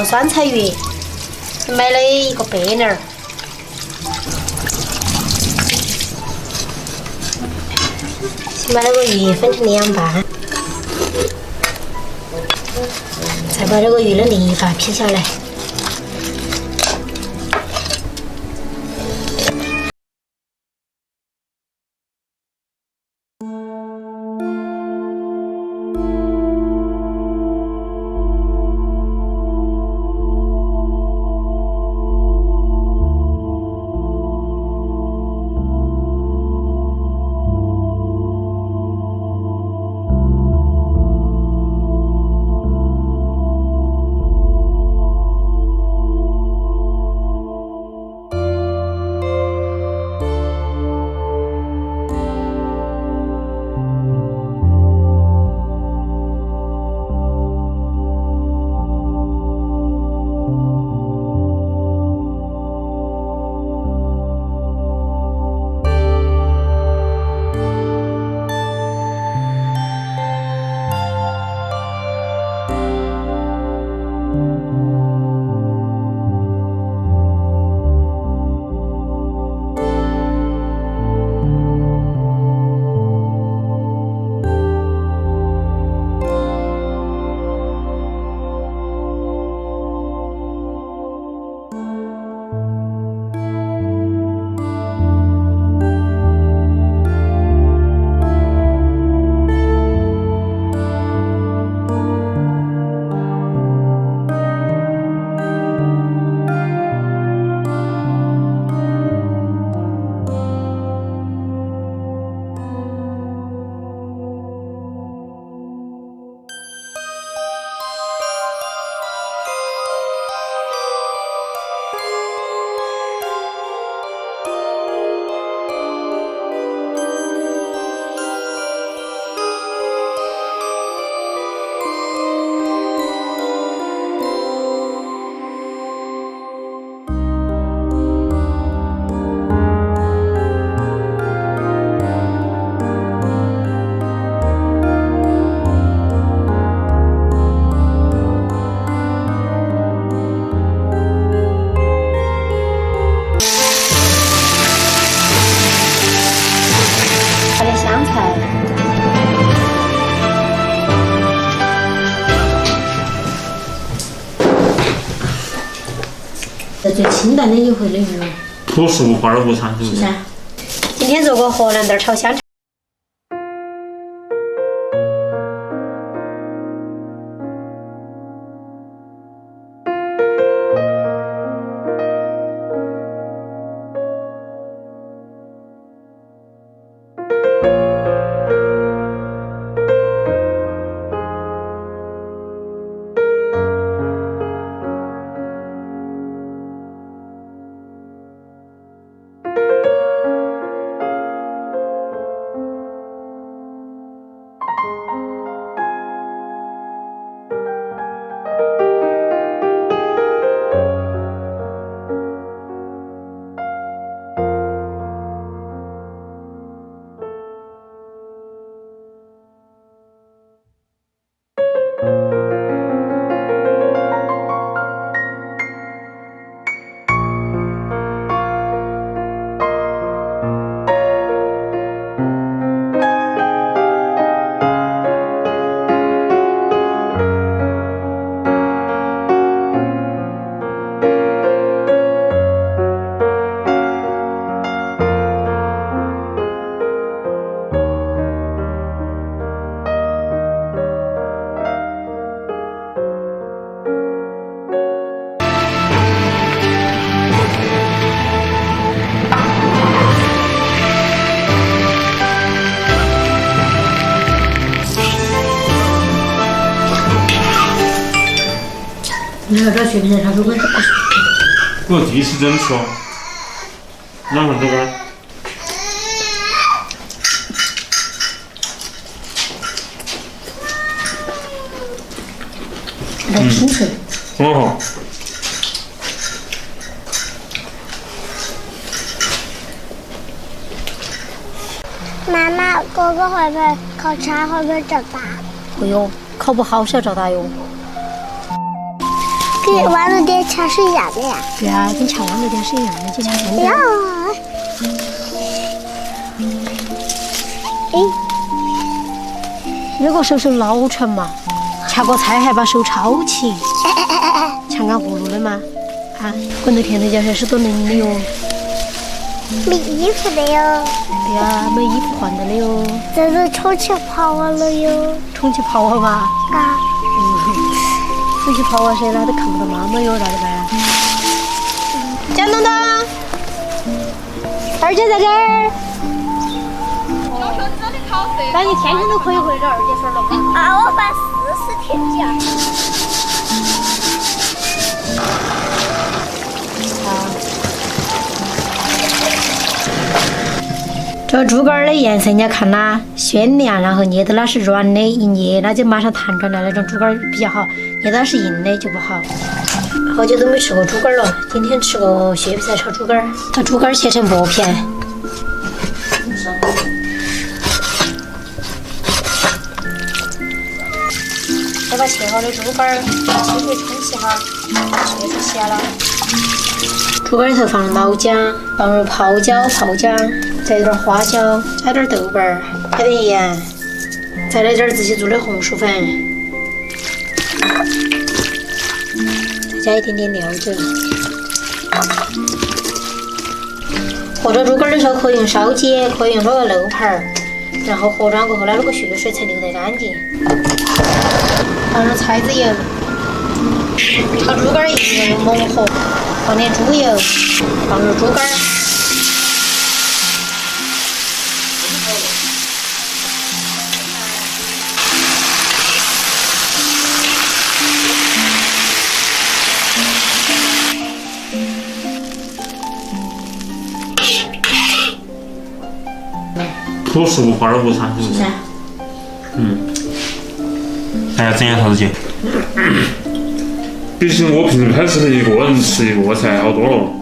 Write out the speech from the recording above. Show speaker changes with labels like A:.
A: 酸菜鱼，买了一个贝粒儿，买了个鱼分成2半，再把这个鱼的另一半劈下来。香菜，这最清淡的一回的鱼了。
B: 朴实无华而不餐，是不是？
A: 是啊。今天做个荷兰豆炒香肠。你要找视频，他说我找。
B: 我第一次这么说，哪会这个？
A: 来清脆。
B: 很好。
C: 妈妈，哥哥会不会考差？会不会长大？
A: 会哟，考不好是要找他哟。
C: 跟豌豆颠吃是一样的呀。
A: 对啊，跟吃豌豆颠是一样的，就吃豌豆。
C: 呀，哎，
A: 那个手手老沉嘛，吃个菜还把手抄起，强干葫芦的嘛。啊，滚头甜头家是多冷的哟。
C: 没衣服的哟，
A: 对呀，没衣服换的了哟。
C: 这是充气泡泡了哟。
A: 充气泡泡嘛。
C: 啊，
A: 充气泡泡谁那都看不到妈妈哟，咋的办？蒋东东，二姐在这儿。那你天天都可以回这二姐份了。
C: 啊，我办40天假。
A: 这猪肝儿的颜色，人家看它鲜亮，然后捏到那是软的，一捏那就马上弹出来，那种猪肝儿比较好；捏到那是硬的就不好。好久都没吃过猪肝儿了，今天吃个雪皮菜炒猪肝儿，把猪肝儿切成薄片。再把切好的猪肝儿切回冲洗哈，切出咸了。猪肝里头放老姜，放入泡椒、泡姜，再有点花椒，加点豆瓣儿，加点盐，再来点自己做的红薯粉，再加一点点料酒。和这猪肝的时候可以用烧鸡，可以用这个肉盘儿，然后和上过后，那个血水才流得干净。放入菜籽油，炒猪肝一定要用猛火。放点猪油，放入猪肝儿，
B: 朴实无华而不残，是不是？大家整点啥子姐？毕竟我平时拍视频一个人吃一个菜好多了。